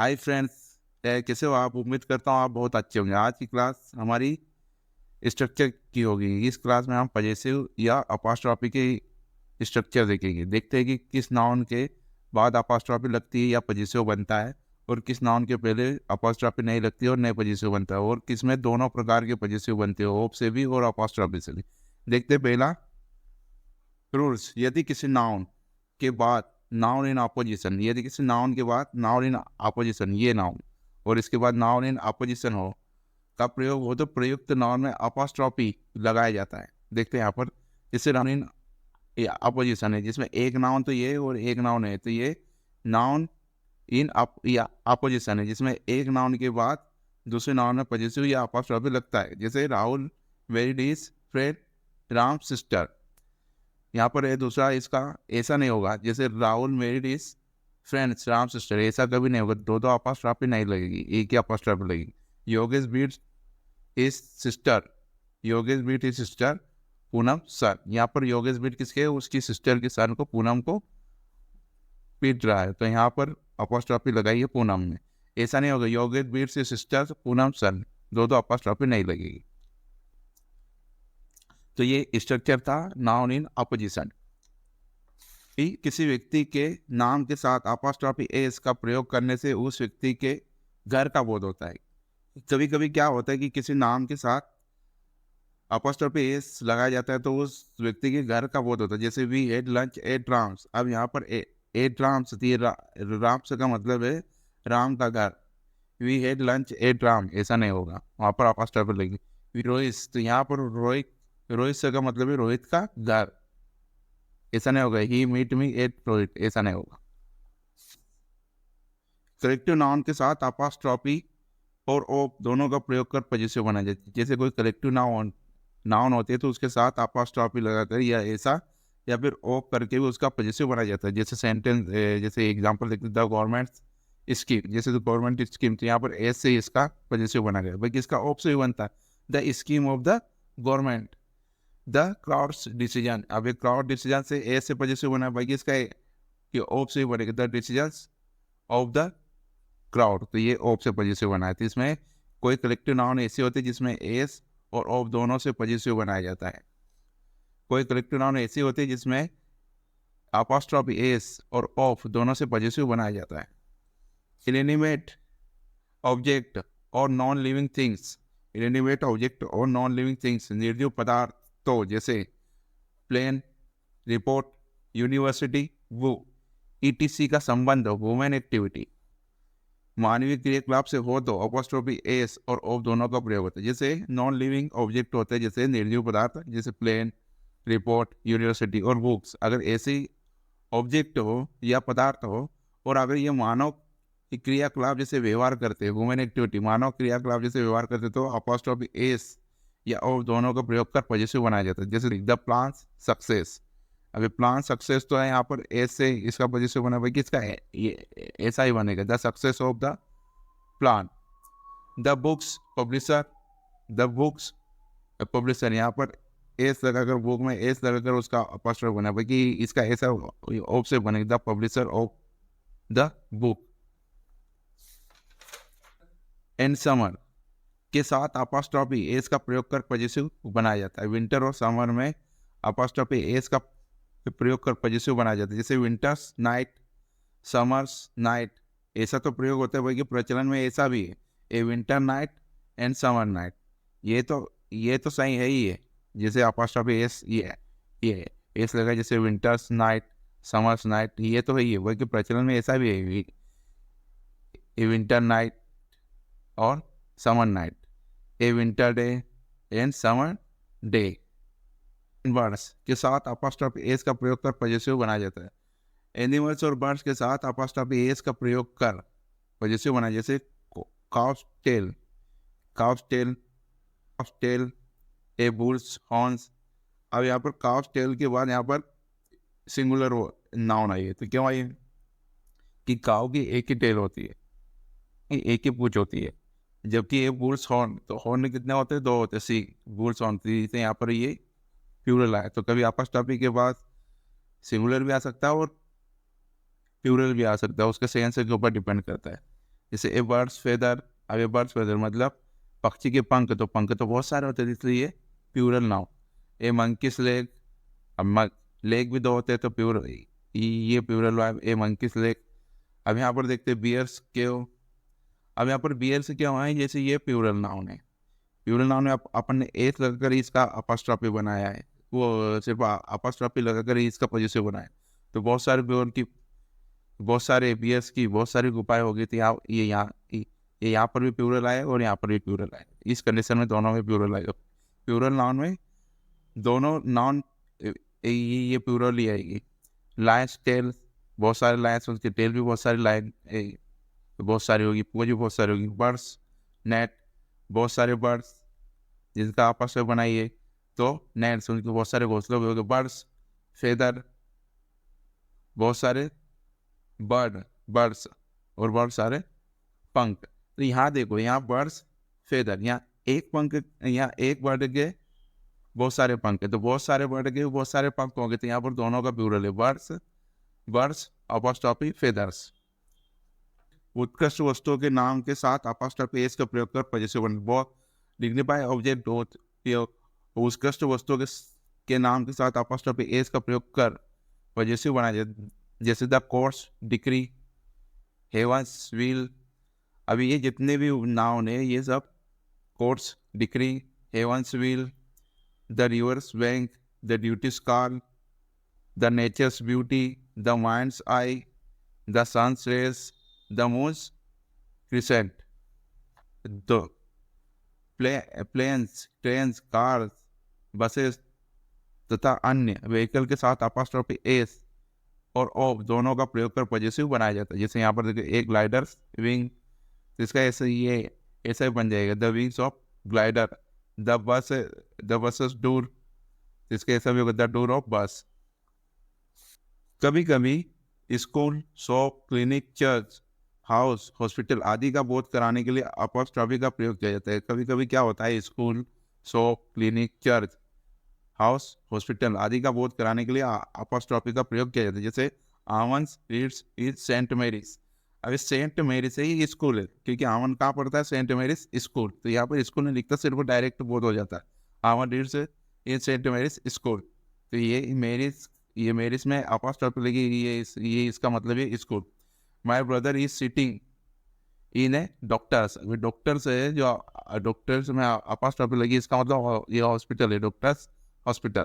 Hi friends, कैसे हो आप? उम्मीद करता हूँ आप बहुत अच्छे होंगे। आज की क्लास हमारी स्ट्रक्चर की होगी। इस क्लास में हम पजेसिव या अपोस्ट्रोफी के स्ट्रक्चर देखेंगे। देखते हैं कि किस नाउन के बाद अपोस्ट्रोफी लगती है या पजेसिव बनता है, और किस नाउन के पहले अपोस्ट्रोफी नहीं लगती और नए पजेसिव बनता है, और किस में दोनों प्रकार के पजेसिव बनते हैं, ओप से भी और अपोस्ट्रोफी से भी। देखते हैं पहला रूल्स। यदि किसी नाउन के बाद नाउन इन अपोजिशन, यदि किसी नाउन के बाद नाउन इन अपोजिशन, ये नाउन और इसके बाद नाउन इन अपोजिशन हो का प्रयोग हो, तो प्रयुक्त नाउन में अपॉस्ट्रोफी लगाया जाता है। देखते हैं यहाँ पर, जैसे नाउन इन अपोजिशन है जिसमें एक नाउन तो ये और एक नाउन है, तो ये नाउन इन अपोजिशन है जिसमें एक नाउन के बाद दूसरे नाउन में पॉजिटिव या अपॉस्ट्रोफी लगता है। जैसे Rahul married his friend Ram sister. यहाँ पर है दूसरा, इसका ऐसा नहीं होगा जैसे Rahul married his friends Ram sister, ऐसा कभी नहीं होगा। दो अपॉस्ट्रोफी नहीं लगेगी, एक ही अपॉस्ट्रोफी लगेगी। Yogesh beat his sister, Yogesh beat his sister Poonam son. यहाँ पर योगेश बीट किसके, उसकी सिस्टर के सन को, पूनम को पीट रहा है, तो यहाँ पर अपॉस्ट्रोफी लगाई है पूनम में। ऐसा नहीं होगा योगेश बीट से सिस्टर पूनम सन, दो अपॉस्ट्रोफी नहीं लगेगी। तो ये स्ट्रक्चर था नाउन इन अपोजिशन। किसी व्यक्ति के नाम के साथ अपॉस्ट्रोफी एस का प्रयोग करने से उस व्यक्ति के घर का बोध होता है। कभी कभी क्या होता है कि किसी नाम के साथ अपॉस्ट्रोफी एस लगाया जाता है तो उस व्यक्ति के घर का बोध होता है। जैसे we ate lunch at Ram's, अब यहाँ पर एट राम्स, राम्स का मतलब है राम का घर। We had lunch at Ram, ऐसा नहीं होगा, वहाँ पर अपॉस्ट्रोफी लगेगी। वी रोहित, तो यहाँ पर रोहित, रोहित से का मतलब है रोहित का घर, ऐसा नहीं होगा। ही मीट मी एट रोहित, ऐसा नहीं होगा। कलेक्टिव नाउन के साथ अपॉस्ट्रोफी और ओप दोनों का प्रयोग कर पॉजिटिव बनाया जाता है। जैसे कोई कलेक्टिव नाउन होती है तो उसके साथ अपॉस्ट्रोफी लगाकर या ऐसा या फिर ओप करके भी उसका पॉजिटिव बनाया जाता है। जैसे सेंटेंस, जैसे एग्जांपल देखते द गवर्नमेंट स्कीम, जैसे द गवर्नमेंट स्कीम, तो यहाँ पर एस से इसका पॉजिटिव बना गया, भाई इसका ओप से भी बनता है the scheme of the government. The crowds decision, अब एक क्राउड डिसीजन से एस से पॉजिटिव बना है, भाई इसका ओप से ही बनेगा the decision of the crowd, तो ये ऑफ से पॉजिटिव बनाया। तो इसमें कोई कलेक्टिव नाउन ऐसी होती है जिसमें एस और ऑफ दोनों से पॉजिटिव बनाया जाता है। कोई कलेक्टिव नाउन ऐसी होती है जिसमें अपॉस्ट्रोफी एस और ऑफ दोनों से पॉजिटिव बनाया जाता है। इनएनिमेट ऑब्जेक्ट और non living things, inanimate object और नॉन लिविंग थिंग्स निर्जीव पदार्थों जैसे plane, report, university, book, etc का संबंध वुमेन एक्टिविटी मानवीय क्रियाकलाप से हो तो अपॉस्ट्रोफी एस और ऑफ दोनों का प्रयोग होता है। जैसे नॉन लिविंग ऑब्जेक्ट होते हैं जैसे निर्जीव पदार्थ, जैसे प्लेन, रिपोर्ट, यूनिवर्सिटी और बुक्स। अगर ऐसे ऑब्जेक्ट हो या पदार्थ हो और अगर ये मानव क्रियाकलाप जैसे व्यवहार करते हैं, वुमेन एक्टिविटी मानव क्रियाकलाप जैसे व्यवहार करते हैं, तो अपॉस्ट्रोफी एस या ऑफ दोनों का प्रयोग कर पॉजिटिव बनाया जाता है। जैसे द प्लान सक्सेस, अभी प्लान सक्सेस तो है, यहाँ पर एस से इसका पॉजिटिव बना, भाई किसका है, ये ऐसा ही बनेगा the success of the plan. The books publisher, the books publisher, यहाँ पर एस लगाकर, बुक में एस लगाकर उसका अपॉस्ट्रोफी बना, भाई कि इसका ऐसा ऑफ से बनेगा the publisher of the book. And summer के साथ अपॉस्ट्रोफी एस का प्रयोग कर पॉजिटिव बनाया जाता है। विंटर और समर में अपॉस्ट्रोफी एस का प्रयोग कर पॉजिटिव बनाया जाता है। जैसे विंटर्स नाइट, समर्स नाइट, ऐसा तो प्रयोग होता है भाई कि प्रचलन में ऐसा भी है, a winter night and summer night. ये तो सही है ही है, जैसे अपॉस्ट्रोफी एस ये एस लगा, जैसे विंटर्स नाइट, समर्स नाइट, ये तो है ही है भाई कि प्रचलन में ऐसा भी है, ए विंटर नाइट और summer night, A winter day and summer day. Birds के साथ अपॉस्ट्रोफी एस का प्रयोग कर पॉजिटिव बनाया जाता है। एनिमल्स और बर्ड्स के साथ अपॉस्ट्रोफी एस का प्रयोग कर पॉजिटिव बनाया, जैसे cow's tail, cow's tail, cow's tail, a bull's horns. अब यहाँ पर काउस टेल के बाद यहाँ पर सिंगुलर नाउन आई है, तो क्यों आई है कि काउ की एक ही टेल होती है, एक ही पूंछ होती है, जबकि ये बुल्स हॉर्न, तो हॉर्न कितने होते हैं, दो होते हैं, सी बुल्स हॉर्न, तो यहाँ पर ये प्लूरल आया। तो कभी अपॉस्ट्रोफी के बाद सिंगुलर भी आ सकता है और प्लूरल भी आ सकता है, उसके सेंस के ऊपर डिपेंड करता है। जैसे ए बर्ड्स फेदर, अब ए बर्ड्स फेदर मतलब पक्षी के पंख, तो पंख तो बहुत सारे होते हैं इसलिए प्लूरल नाउन। ए मंकीस लेग, अब लेग भी दो होते हैं तो प्लूरल, ये प्लूरल वर्ब ए मंकीस लेग। अब यहाँ पर देखते हैं बियर्स केव, अब यहाँ पर बियर से क्या हुआ है, जैसे ये प्लूरल नाउन है, प्लूरल नाउन में अपन ने एस लगाकर इसका अपॉस्ट्रॉफी बनाया है, वो सिर्फ अपॉस्ट्रॉफी लगाकर ही इसका पॉजिटिव बनाया है। तो बहुत सारे प्लूरल की, बहुत सारे बियर्स की बहुत सारी गुफाएं हो गई थी, ये यहाँ पर भी प्लूरल आए और यहाँ पर भी प्लूरल आए, इस कंडीशन में दोनों में प्लूरल आएगा। प्लूरल नाउन में दोनों नाउन ये प्लूरल ही आएगी। लायंस टेल, बहुत सारे लायंस, उसकी टेल भी बहुत सारी लाइन बहुत सारी होगी, पूंछ भी बहुत सारी होगी। बर्ड्स नेट, बहुत सारे बर्ड्स जिनका आपस में बनाइए तो नेट्स, उनके बहुत सारे घोंसले भी हो गए। बर्ड्स फेदर, बहुत सारे बर्ड्स और बहुत सारे पंख। तो यहाँ देखो, यहाँ बर्ड्स फेदर, यहाँ एक पंख, यहाँ एक बर्ड के बहुत सारे पंख है, तो बहुत सारे बर्ड के बहुत सारे पंख होंगे, तो यहाँ पर दोनों का प्लूरल है, बर्ड्स अपॉस्ट्रॉफी फेदर्स। उत्कृष्ट वस्तुओं के नाम के साथ अपॉस्ट्रॉफी एस का प्रयोग कर पॉजिटिव बन, बहुत डिग्निफाइड ऑब्जेक्ट उत्कृष्ट वस्तुओं के नाम के साथ अपॉस्ट्रॉफी एस का प्रयोग कर पॉजिटिव बनाया जाए, जैसे the court's, decree, heaven's, will. अभी ये जितने भी नाउन है ये सब court's, decree, heaven's will, the river's bank, the duty's call, the nature's beauty, the mind's eye, the sun's rays, the moon's crescent, the planes, trains, cars, buses तथा अन्य vehicle के साथ अपॉस्ट्रॉफी एस और of दोनों का प्रयोग कर positive बनाया जाता है। जैसे यहाँ पर देखिए एक ग्लाइडर विंग, तो इसका ऐसे ये ऐसा ही बन जाएगा, the wings of glider. The buses door, इसका ऐसा भी होगा, द डोर ऑफ बस। कभी कभी school, shop, clinic, church, house, hospital आदि का बोध कराने के लिए अपॉस्ट्रॉफी का प्रयोग किया जाता है। कभी कभी क्या होता है, school, shop, clinic, church, house, hospital आदि का बोध कराने के लिए अपॉस्ट्रॉफी का प्रयोग किया जाता है। जैसे आमंस रीड्स इज सेंट मैरीज, अब सेंट मैरी से ही स्कूल है, क्योंकि आमन कहाँ पढ़ता है, सेंट मैरीज स्कूल, तो यहाँ पर स्कूल नहीं लिखता, सिर्फ डायरेक्ट बोध हो जाता है, Aman reads is Saint Mary's school. तो ये मैरिज में अपॉस्ट्रॉफी लगी, ये इसका मतलब है school. My brother is sitting in A doctors, अभी डॉक्टर्स है जो डॉक्टर्स में अपॉस्ट्रॉफी लगी, इसका मतलब ये हॉस्पिटल है, doctors hospital.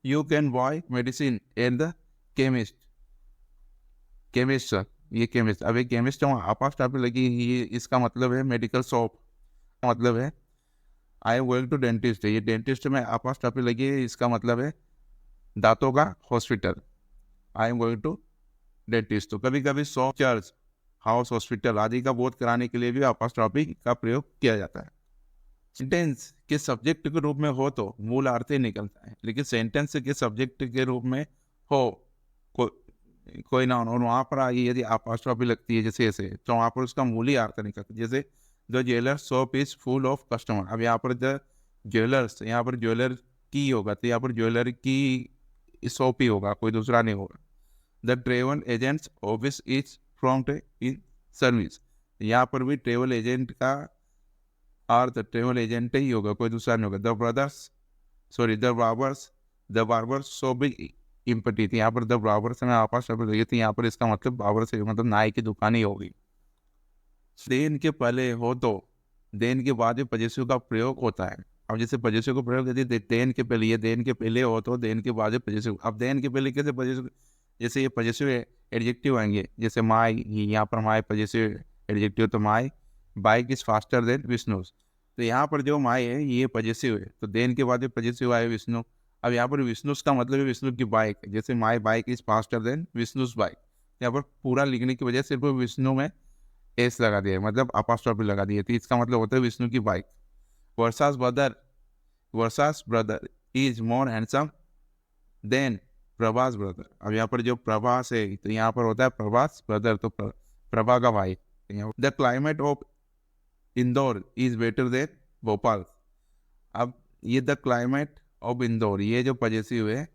You can buy medicine and the chemist, chemist, ये केमिस्ट, अब एक केमिस्ट अपॉस्ट्रॉफी लगी, ये इसका मतलब है मेडिकल शॉप, मतलब है I am going to dentist, ये डेंटिस्ट में अपॉस्ट्रॉफी लगी है, इसका मतलब है दांतों का hospital, I am going to dentist. तो कभी कभी शॉप, चर्च, हाउस, हॉस्पिटल आदि का बोध कराने के लिए भी अपॉस्ट्रॉफी का प्रयोग किया जाता है। सेंटेंस के सब्जेक्ट के रूप में हो तो मूल अर्थ ही निकलता है, लेकिन सेंटेंस के सब्जेक्ट के रूप में हो कोई नाउन और वहाँ पर आगे यदि अपॉस्ट्रॉफी लगती है जैसे ऐसे, तो वहाँ पर उसका मूल ही अर्थ निकलता है। जैसे the jeweller shop is full of customer, अब यहाँ पर द ज्वेलर्स, यहाँ पर ज्वेलर की होगा, तो यहाँ पर ज्वेलर की शॉप ही होगा, कोई दूसरा नहीं होगा। The travel agents office is prompt in service, यहाँ पर भी ट्रेवल एजेंट का अर्थ ट्रेवल एजेंट ही होगा, कोई दूसरा नहीं होगा। द बार्बर्स शॉप भी इम्पटी थी, यहाँ पर द बार्बर्स में आपस शब्द लगी थी, यहाँ पर इसका मतलब बार्बर से मतलब नाई की दुकान ही होगी। देन के पहले हो तो देन के बाद भी पजेसिव का प्रयोग होता है। अब जैसे पजेसिव का प्रयोग यदि देन के पहले, ये देन के पहले हो तो देन के बाद पजेसिव, अब देन के पहले कैसे पजेसिव, जैसे ये पजेसिव एडजेक्टिव आएंगे, जैसे माई, यहाँ पर माई पजेसिव एडजेक्टिव, तो my bike is faster than Vishnu's, तो यहाँ पर जो माई है ये पजेसिव है, तो देन के बाद पजेसिव आए विष्णु। अब यहाँ पर विष्णुस का मतलब है विष्णु की बाइक, जैसे my bike is faster than Vishnu's bike, यहाँ पर पूरा लिखने की वजह सिर्फ विष्णु में एस लगा दिया, मतलब अपॉस्ट्रोफी लगा दी है, तो इसका मतलब होता है विष्णु की bike. Varsha's brother is more handsome than Prabhas brother, अब यहाँ पर जो प्रभास है तो यहाँ पर होता है प्रभास ब्रदर, तो प्रभा का भाई। The climate of Indore is better than Bhopal, अब ये द क्लाइमेट ऑफ इंदौर, ये जो पजेसिव है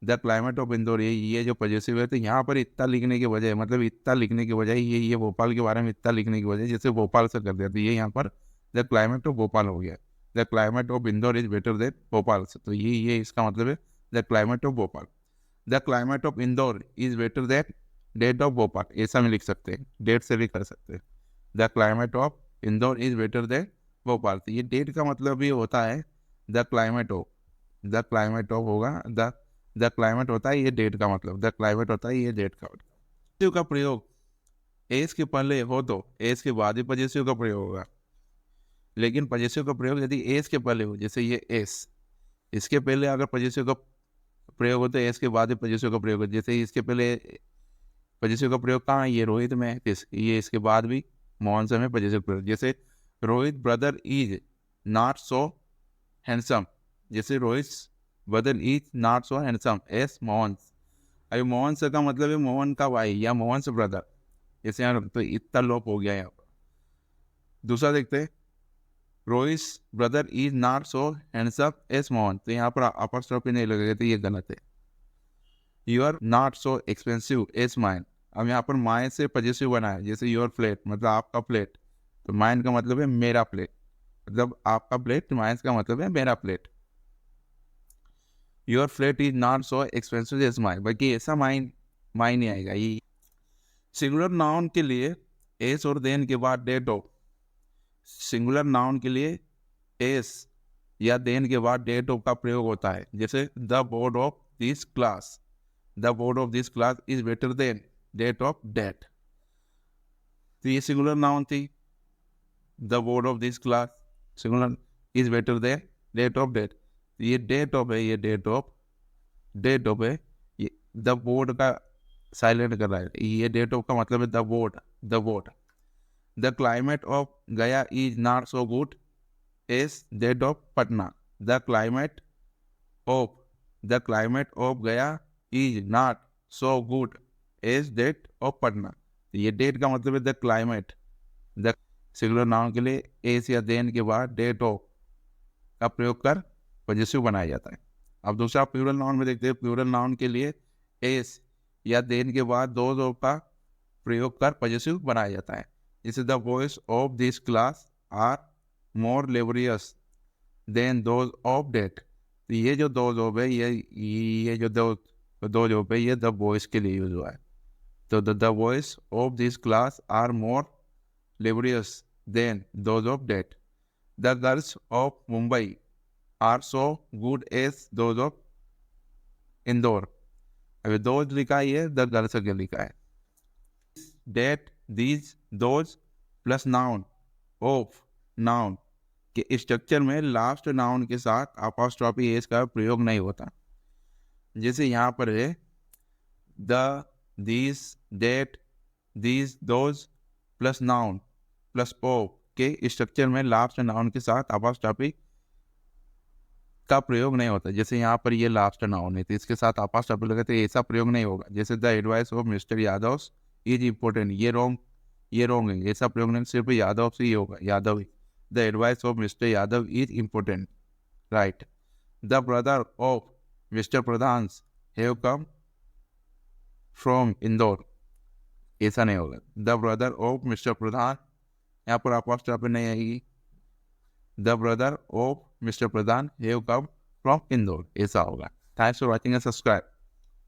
द क्लाइमेट ऑफ इंदौर, ये जो पॉजिटिव है, तो यहाँ पर इतना लिखने के बजाय, मतलब इतना लिखने के बजाय ये भोपाल के बारे में इतना लिखने की बजाय जैसे भोपाल से कर दिया, तो ये यहाँ पर द क्लाइमेट ऑफ भोपाल हो गया। The climate of Indore is better than Bhopal से, तो ये इसका मतलब है the climate of Bhopal. The climate of Indore is better than that of Bhopal, ऐसा में लिख सकते हैं, डेट से भी कर सकते हैं। The climate of Indore is better than Bhopal, तो ये डेट का मतलब ये होता है the climate of, the climate of होगा द क्लाइमेट होता है ये डेट का मतलब, द क्लाइमेट होता है ये डेट का मतलब। पॉजिटिव का प्रयोग एस के पहले हो तो एस के बाद ही पॉजिटिव का प्रयोग होगा, लेकिन पॉजिटिव का प्रयोग यदि एस के पहले हो, जैसे ये एस, इसके पहले अगर पॉजिटिव का प्रयोग हो तो एस के बाद ही पॉजिटिव का प्रयोग हो। जैसे इसके पहले पॉजिटिव का प्रयोग कहाँ, ये रोहित में है, ये इसके बाद भी मोहन से में पॉजिटिव प्रयोग। जैसे Rohit brother is not so handsome, जैसे Rohit brother is not so handsome as Mohan. अभी मोहन से का मतलब है मोहन का भाई या मोहन से ब्रदर, जैसे यहाँ तो इतना लोप हो गया यहाँ पर। दूसरा देखते हैं, Rohit brother is not so handsome as Mohan, तो यहाँ पर अपॉस्ट्रोफी नहीं लगेगा, तो ये गलत है। You are not so expensive as mine, अब यहाँ पर माइन से पॉजिटिव बना है, जैसे योर प्लेट मतलब आपका प्लेट, तो माइन का मतलब है मेरा प्लेट, मतलब आपका प्लेट, माइन का मतलब है मेरा plate. Your plate is not so expensive as mine, बाकी ऐसा माइन नहीं आएगा। ये सिंगुलर नाउन के लिए एस और देन के बाद डेट ऑफ, सिंगुलर नाउन के लिए एस या देन के बाद डेट ऑफ का प्रयोग होता है। जैसे the board of this class, the board of this class is better than that of that, तो ये सिंगुलर नाउन थी। The board of this class singular is better than that of that, ये that of है, ये that of है, ये the board का silent कर रहा है, ये डेट ऑफ का मतलब है the board, the board. The climate of Gaya is not so good as that of Patna, the climate of Gaya is not so good as that of Patna, ये डेट का मतलब है the climate. The singular noun के लिए S या then के बाद date of का प्रयोग कर पॉजिटिव बनाया जाता है। अब दूसरा प्लूरल नाउन में देखते हैं, प्लूरल नाउन के लिए एस या देन के बाद दो का प्रयोग कर पॉजिटिव बनाया जाता है। जैसे the boys of this class are more laborious than those of that, तो ये जो दो जॉब है, ये जो दो जॉब है, ये द बॉयज के लिए यूज हुआ है। तो the boys of this class are more laborious than those of that. The girls of Mumbai are so good as those of Indore, अभी दोज लिखा है, ये द गर्ल्स के लिखा है। That these those plus noun of noun के structure में last noun के साथ अपॉस्ट्रोफी एस का प्रयोग नहीं होता। जैसे यहाँ पर है the, these, that, these, those plus noun plus of के स्ट्रक्चर में लास्ट नाउन के साथ अपॉस्ट्रोफी का प्रयोग नहीं होता। जैसे यहाँ पर ये लास्ट नाउन है, तो इसके साथ अपॉस्ट्रोफी लगे तो ऐसा प्रयोग नहीं होगा। जैसे the advice of mister Yadav is important, ये रॉन्ग है, ऐसा प्रयोग नहीं, सिर्फ यादव से ही होगा, यादव ही। The advice of mister Yadav is important, right. The brother of mister Pradhan have come from Indore, ऐसा नहीं होगा। The brother of mister Pradhan, यहाँ पर अपॉस्ट्रोफी नहीं आएगी। The brother of mister Pradhan have come from Indore, ऐसा होगा। Thanks for watching and subscribe.